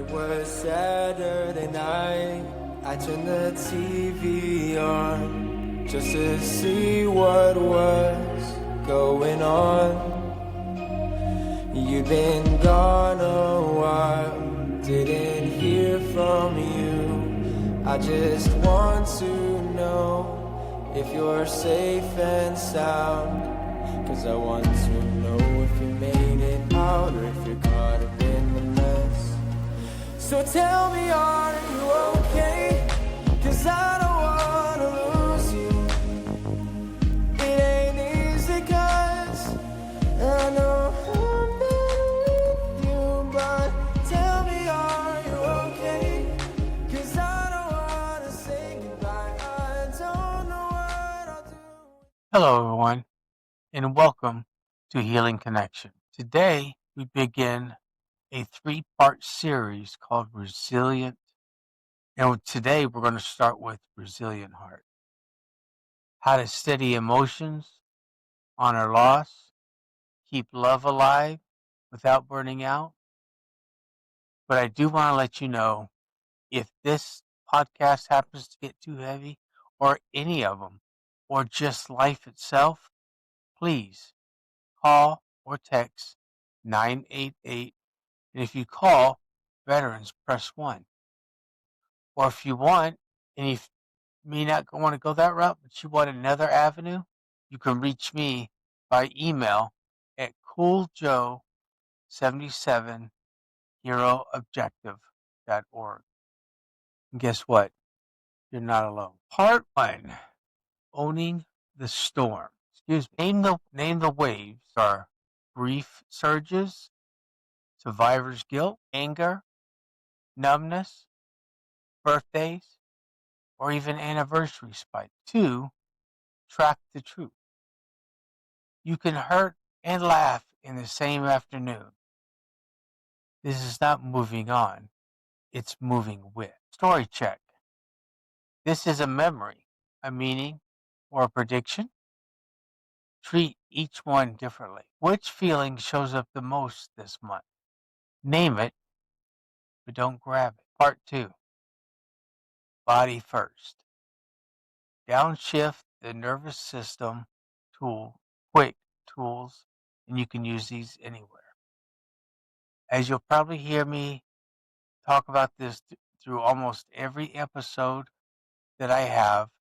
it was Saturday night. I turned the TV on just to see what was going on. You've been gone a while, didn't hear from you. I just want to know if you're safe and sound. 'Cause I want to know if you made it out or if you're caught up in the mess. So tell me, are you okay? 'Cause I don't wanna lose you. It ain't easy 'cause I know I'm not with you. But tell me, are you okay? 'Cause I don't wanna say goodbye. I don't know what I'll do. Hello, everyone, and welcome to Healing Connection. Today, we begin a 3-part series called Resilient. And today, we're going to start with Resilient Heart. How to steady emotions, honor loss, keep love alive without burning out. But I do want to let you know, if this podcast happens to get too heavy, or any of them, or just life itself, please call or text 988. And if you call veterans, press 1. Or if you want, and you may not want to go that route, but you want another avenue, you can reach me by email at cooljoe77heroobjective.org. And guess what? You're not alone. Part 1, owning the storm. Excuse me. Name the waves are grief surges, survivor's guilt, anger, numbness, birthdays, or even anniversary spike. 2, track the truth. You can hurt and laugh in the same afternoon. This is not moving on, it's moving with. Story check. This is a memory, a meaning, or a prediction. Treat each one differently. Which feeling shows up the most this month? Name it, but don't grab it. Part 2, body first. Downshift the nervous system quick tools, and you can use these anywhere. As you'll probably hear me talk about this through almost every episode that I have,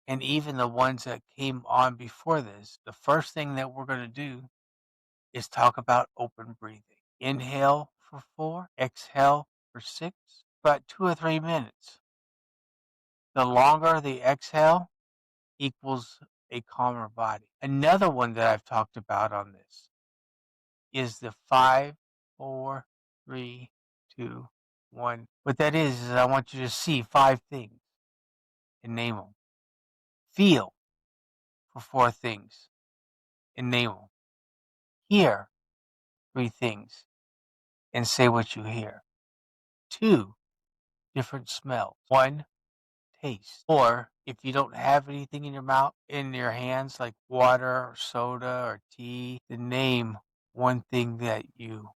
and even the ones that came on before this, the first thing that we're going to do is talk about open breathing. Inhale for 4, exhale for 6, about 2 or 3 minutes. The longer the exhale equals a calmer body. Another one that I've talked about on this is the 5, 4, 3, 2, 1. What that is I want you to see 5 things and name them. Feel for 4 things and name them. Hear 3 things and say what you hear. 2, different smells. 1, taste. Or if you don't have anything in your mouth, in your hands, like water or soda or tea, then name 1 thing that you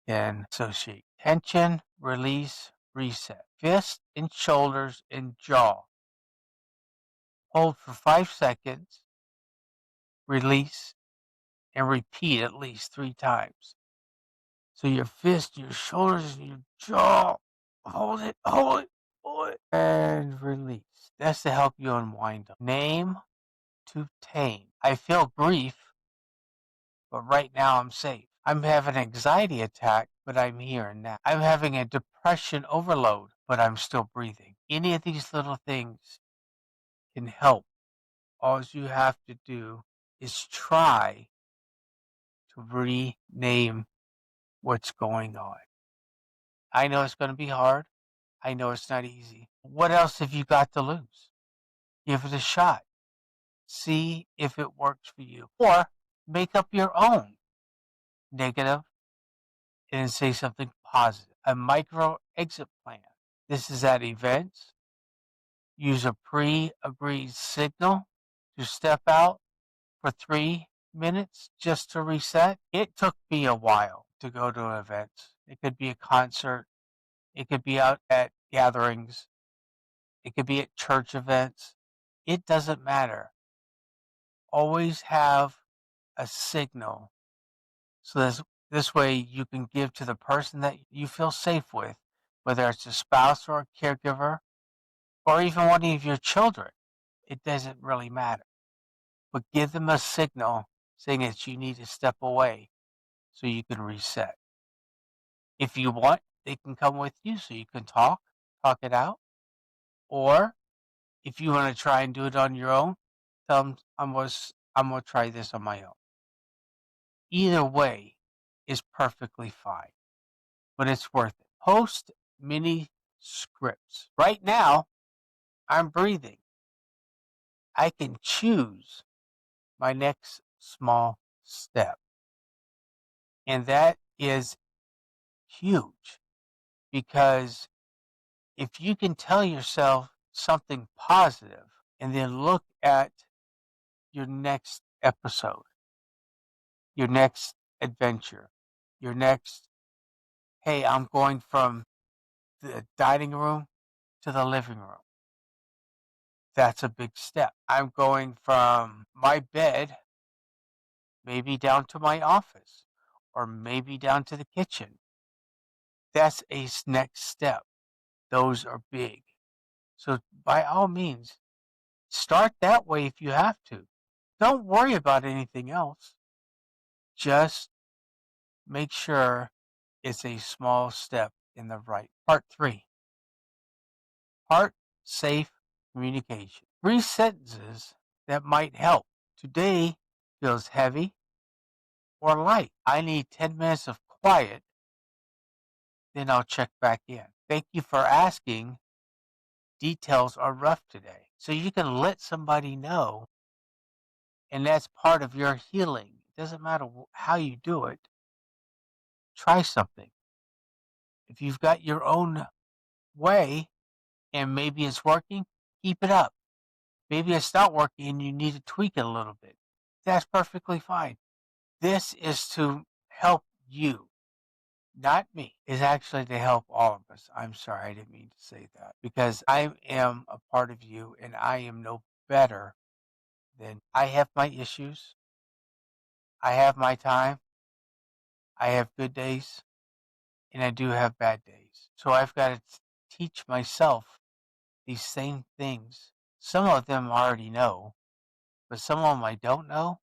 can associate. Tension, release, reset. Fists and shoulders and jaw. Hold for 5 seconds, release, and repeat at least 3 times. So your fist, your shoulders, and your jaw. Hold it, hold it, hold it, and release. That's to help you unwind them. Name to tame. I feel grief, but right now I'm safe. I'm having an anxiety attack, but I'm here and now. I'm having a depression overload, but I'm still breathing. Any of these little things can help. All you have to do is try to rename what's going on. I know it's going to be hard. I know it's not easy. What else have you got to lose? Give it a shot. See if it works for you. Or make up your own negative and say something positive. A micro exit plan. This is at events. Use a pre-agreed signal to step out for 3 minutes just to reset. It took me a while to go to events. It could be a concert, It could be out at gatherings. It could be at church events. It doesn't matter. Always have a signal. So this way you can give to the person that you feel safe with, whether it's a spouse or a caregiver, or even one of your children. It doesn't really matter. But give them a signal saying that you need to step away so you can reset. If you want, they can come with you so you can talk it out. Or if you want to try and do it on your own, tell them I'm going to try this on my own. Either way is perfectly fine, but it's worth it. Post mini scripts. Right now, I'm breathing. I can choose my next small step. And that is huge, because if you can tell yourself something positive and then look at your next episode, your next adventure, your next, hey, I'm going from the dining room to the living room. That's a big step. I'm going from my bed maybe down to my office, or maybe down to the kitchen. That's a next step. Those are big. So by all means, start that way if you have to. Don't worry about anything else. Just make sure it's a small step in the right. Part 3. Heart safe communication. 3 sentences that might help. Today feels heavy or light. I need 10 minutes of quiet, then I'll check back in. Thank you for asking. Details are rough today. So you can let somebody know, and that's part of your healing. It doesn't matter how you do it. Try something. If you've got your own way and maybe it's working, keep it up. Maybe it's not working and you need to tweak it a little bit. That's perfectly fine. This is to help you, not me. It's actually to help all of us. I'm sorry, I didn't mean to say that, because I am a part of you and I am no better than I have my issues. I have my time. I have good days and I do have bad days. So I've got to teach myself these same things. Some of them I already know, but some of them I don't know,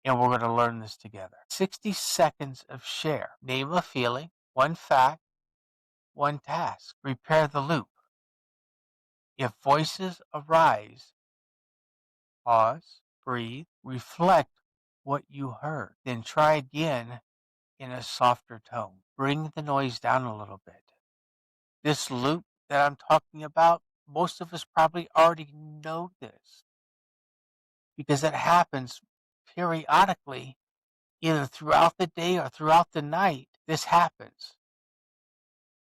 and we're going to learn this together. 60 seconds of share. Name a feeling, one fact, one task. Repair the loop. If voices arise, pause, breathe, reflect what you heard. Then try again in a softer tone. Bring the noise down a little bit. This loop that I'm talking about, most of us probably already know this, because it happens periodically, either throughout the day or throughout the night. This happens.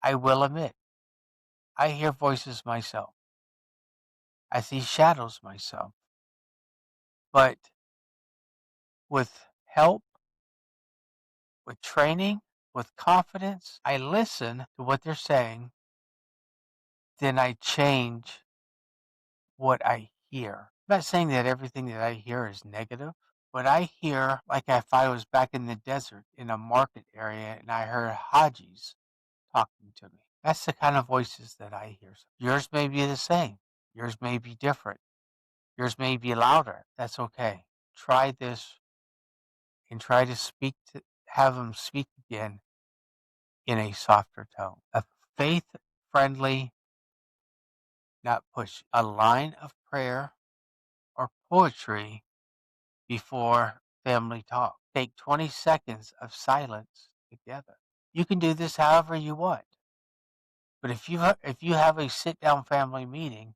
I will admit, I hear voices myself. I see shadows myself. But with help, with training, with confidence, I listen to what they're saying, then I change what I hear. I'm not saying that everything that I hear is negative, but I hear like if I was back in the desert in a market area and I heard Hajis talking to me. That's the kind of voices that I hear. Yours may be the same. Yours may be different. Yours may be louder. That's okay. Try this and try to have them speak again in a softer tone. A faith-friendly, not push, a line of prayer or poetry before family talk. Take 20 seconds of silence together. You can do this however you want. But if you have a sit-down family meeting,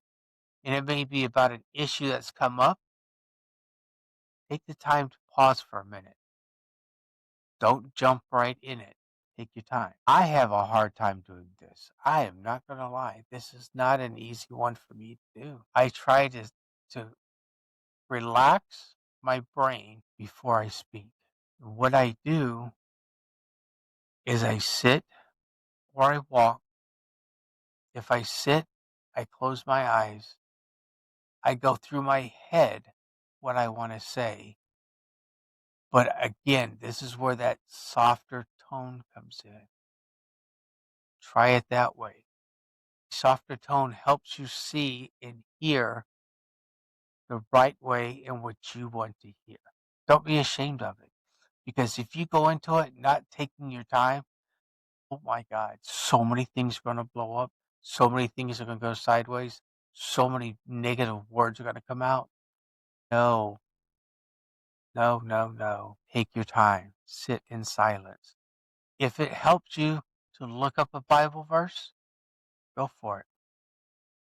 and it may be about an issue that's come up, take the time to pause for a minute. Don't jump right in it. Take your time. I have a hard time doing this. I am not going to lie. This is not an easy one for me to do. I try to relax my brain before I speak. What I do is I sit or I walk If I sit, I close my eyes, I go through my head what I want to say. But again, this is where that softer tone comes in. Try it that way. Softer tone helps you see and hear the right way in which you want to hear. Don't be ashamed of it. Because if you go into it not taking your time, oh my God, so many things are going to blow up. So many things are going to go sideways. So many negative words are going to come out. No, no, no, no. Take your time. Sit in silence. If it helps you to look up a Bible verse, go for it.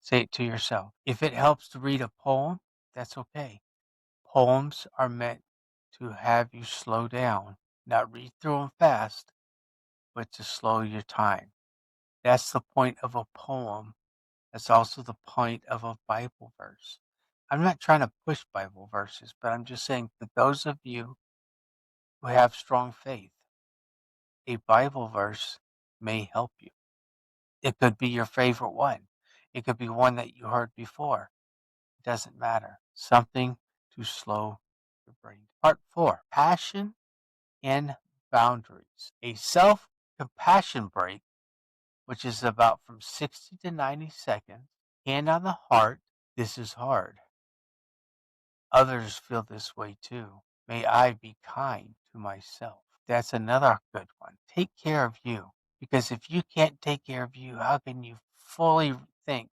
Say it to yourself. If it helps to read a poem, that's okay. Poems are meant to have you slow down, not read through them fast, but to slow your time. That's the point of a poem. That's also the point of a Bible verse. I'm not trying to push Bible verses, but I'm just saying for those of you who have strong faith, a Bible verse may help you. It could be your favorite one. It could be one that you heard before. It doesn't matter. Something to slow your brain. Part 4, passion and boundaries. A self-compassion break, which is about from 60 to 90 seconds. Hand on the heart, this is hard. Others feel this way too. May I be kind to myself. That's another good one. Take care of you. Because if you can't take care of you, how can you fully think,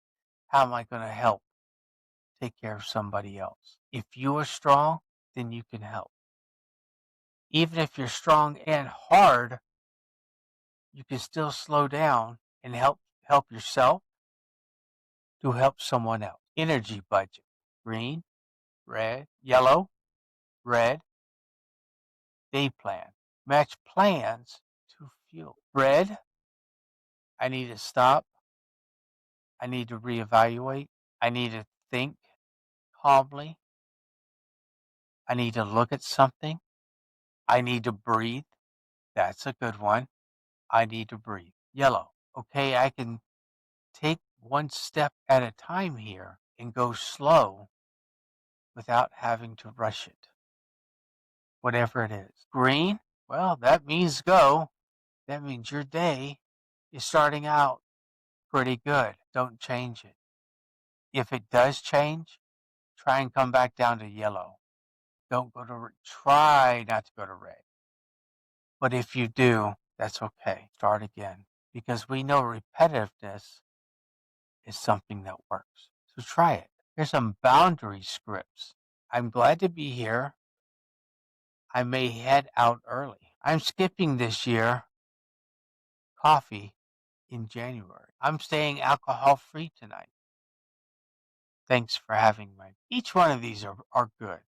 how am I going to help take care of somebody else? If you are strong, then you can help. Even if you're strong and hard, you can still slow down and help yourself to help someone else. Energy budget. Green, red, yellow, red. Day plan. Match plans to fuel. Red, I need to stop. I need to reevaluate. I need to think calmly. I need to look at something. I need to breathe. That's a good one. I need to breathe. Yellow. Okay, I can take one step at a time here and go slow without having to rush it. Whatever it is. Green, well, that means go. That means your day is starting out pretty good. Don't change it. If it does change, try and come back down to yellow. Don't go to try not to go to red. But if you do, that's okay. Start again. Because we know repetitiveness is something that works. So try it. Here's some boundary scripts. I'm glad to be here. I may head out early. I'm skipping this year coffee in January. I'm staying alcohol free tonight. Thanks for having me. Each one of these are good,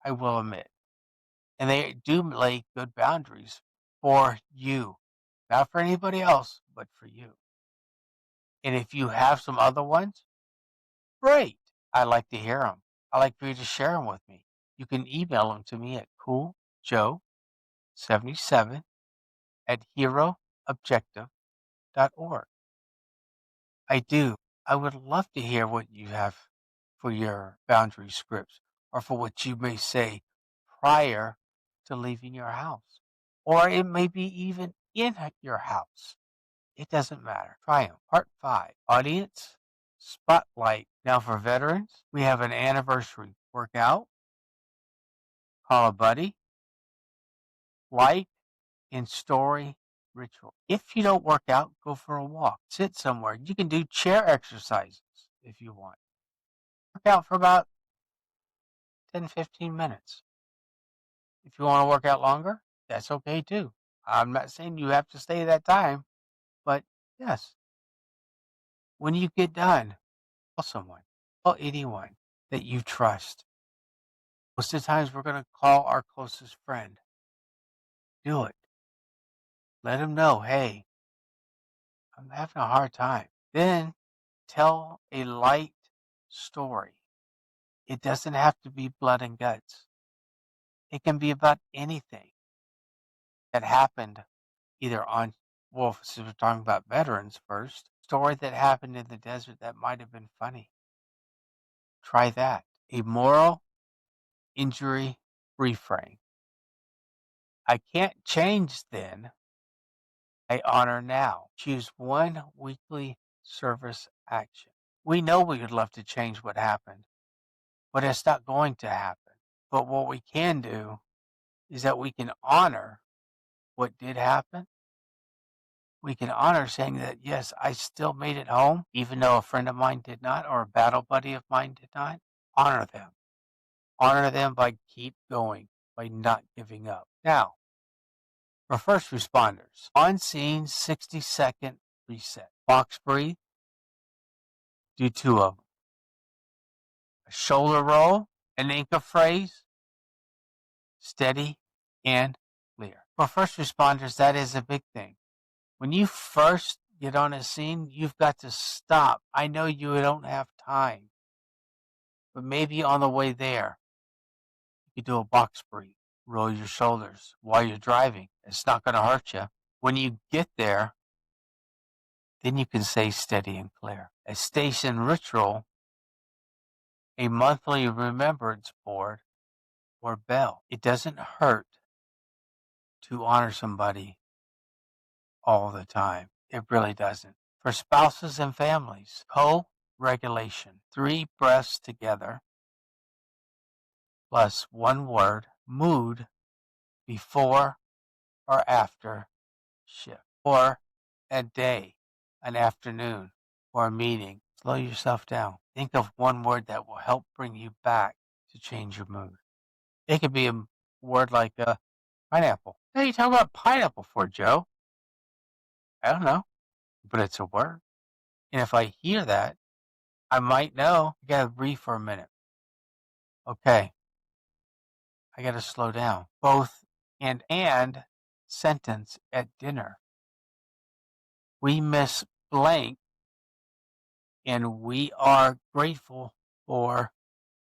I will admit. And they do lay good boundaries for you. Not for anybody else, but for you. And if you have some other ones, great. I like to hear them. I like for you to share them with me. You can email them to me at cooljoe77@heroobjective.org. I do. I would love to hear what you have for your boundary scripts or for what you may say prior to leaving your house. Or it may be even in your house. It doesn't matter. Try them. Part 5, audience spotlight. Now for veterans, we have an anniversary. Work out, call a buddy, light and story ritual. If you don't work out, go for a walk. Sit somewhere. You can do chair exercises if you want. Work out for about 10, 15 minutes. If you want to work out longer, that's okay too. I'm not saying you have to stay that time, but yes, when you get done, call someone, call anyone that you trust. Most of the times we're going to call our closest friend. Do it. Let them know, hey, I'm having a hard time. Then tell a light story. It doesn't have to be blood and guts. It can be about anything that happened either on, well, since we're talking about veterans first, story that happened in the desert that might have been funny. Try that. A moral injury reframe. I can't change then. I honor now. Choose one weekly service action. We know we would love to change what happened, but it's not going to happen. But what we can do is that we can honor what did happen. We can honor saying that, yes, I still made it home, even though a friend of mine did not, or a battle buddy of mine did not. Honor them. Honor them by keep going, by not giving up. Now, for first responders, on scene 60-second reset. Box breathe. Do two of them. A shoulder roll, an anchor phrase, steady and clear. For first responders, that is a big thing. When you first get on a scene, you've got to stop. I know you don't have time, but maybe on the way there, you do a box breathe. Roll your shoulders while you're driving. It's not going to hurt you. When you get there, then you can say steady and clear. A station ritual, a monthly remembrance board, or bell. It doesn't hurt to honor somebody all the time. It really doesn't. For spouses and families, co-regulation. 3 breaths together plus 1 word, mood, before or after shift. Or a day, an afternoon, or a meeting. Slow yourself down. Think of 1 word that will help bring you back to change your mood. It could be a word like pineapple. What are you talking about pineapple for, Joe? I don't know, but it's a word. And if I hear that, I might know. I gotta breathe for a minute. Okay. I gotta slow down. Both and sentence at dinner. We miss blank and we are grateful for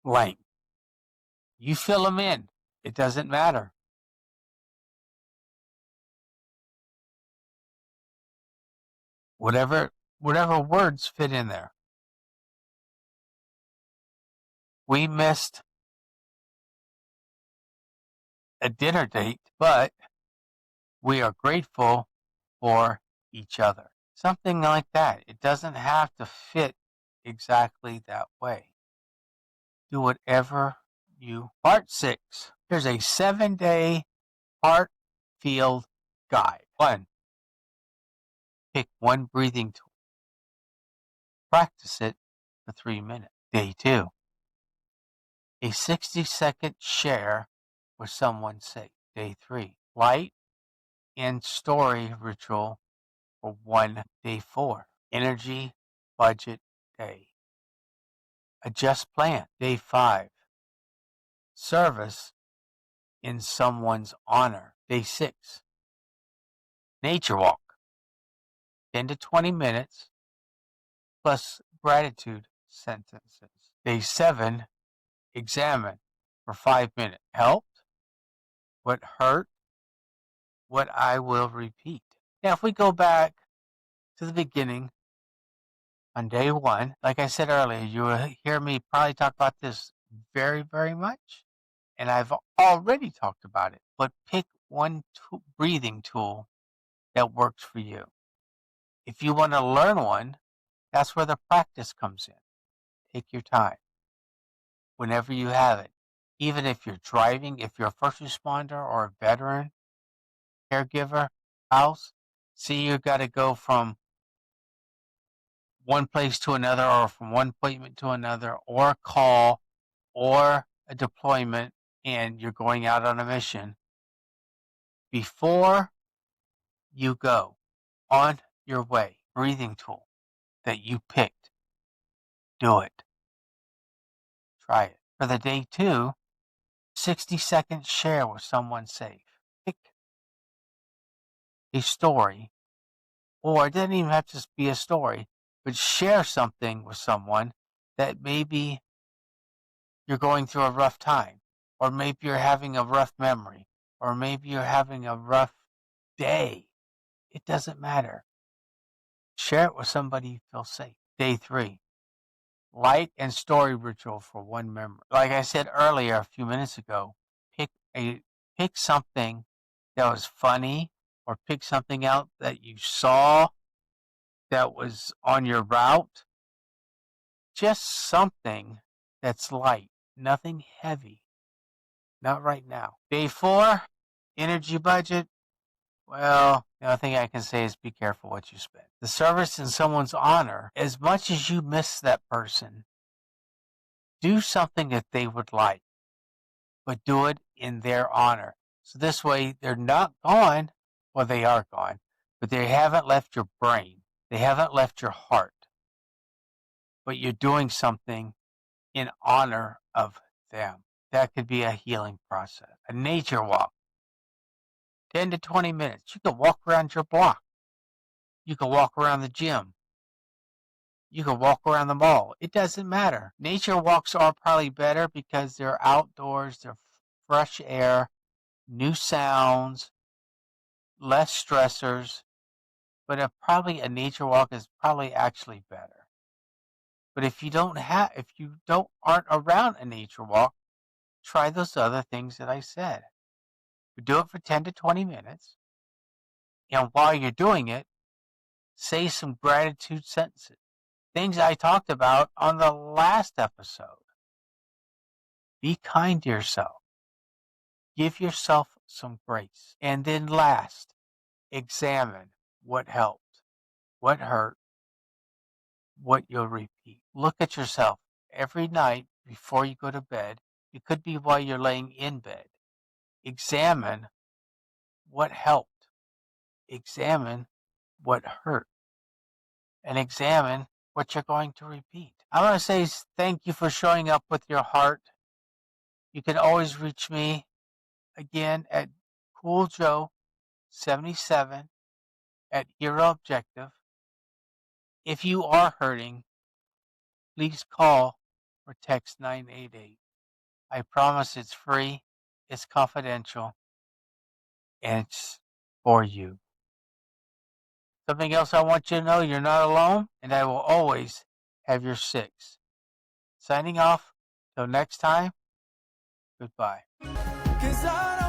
blank. You fill them in. It doesn't matter. Whatever words fit in there. We missed a dinner date, but we are grateful for each other. Something like that. It doesn't have to fit exactly that way. Do whatever you. Part 6. Here's a 7-day heart field guide. 1. Pick one breathing tool. Practice it for 3 minutes. Day 2. A 60-second share with someone safe. Day 3. Light and story ritual for 1. Day 4. Energy budget day. Adjust plan. Day 5. Service in someone's honor. Day 6. Nature walk. 10 to 20 minutes plus gratitude sentences. Day 7. Examine for 5 minutes. Helped? What hurt? What I will repeat. Now, if we go back to the beginning on day 1, like I said earlier, you will hear me probably talk about this very, very much. And I've already talked about it. But pick one breathing tool that works for you. If you want to learn one, that's where the practice comes in. Take your time. Whenever you have it. Even if you're driving, if you're a first responder or a veteran, caregiver, house, see you got to go from one place to another or from one appointment to another or a call or a deployment and you're going out on a mission. Before you go on your way, breathing tool that you picked, do it. Try it. For the day 2, 60-second share with someone safe. Pick a story, or it doesn't even have to be a story, but share something with someone that maybe you're going through a rough time, or maybe you're having a rough memory, or maybe you're having a rough day. It doesn't matter. Share it with somebody you feel safe. Day 3, light and story ritual for one memory. Like I said earlier, a few minutes ago, pick something that was funny, or pick something out that you saw that was on your route. Just something that's light, nothing heavy. Not right now. Day 4, energy budget. Well, the only thing I can say is be careful what you spend. The service in someone's honor, as much as you miss that person, do something that they would like, but do it in their honor. So this way they're not gone, well, they are gone, but they haven't left your brain. They haven't left your heart. But you're doing something in honor of them. That could be a healing process. A nature walk, 10 to 20 minutes. You can walk around your block. You can walk around the gym. You can walk around the mall. It doesn't matter. Nature walks are probably better because they're outdoors, they're fresh air, new sounds, less stressors. But probably a nature walk is probably actually better. But if you aren't around a nature walk, try those other things that I said. You do it for 10 to 20 minutes. And while you're doing it, say some gratitude sentences. Things I talked about on the last episode. Be kind to yourself. Give yourself some grace. And then last, examine what helped, what hurt, what you'll repeat. Look at yourself every night before you go to bed. It could be while you're laying in bed. Examine what helped. Examine what hurt. And examine what you're going to repeat. I want to say thank you for showing up with your heart. You can always reach me again at CoolJoe77 at Hero Objective. If you are hurting, please call or text 988. I promise it's free, it's confidential, and it's for you. Something else I want you to know, you're not alone, and I will always have your 6. Signing off. Till next time, goodbye. 'Cause I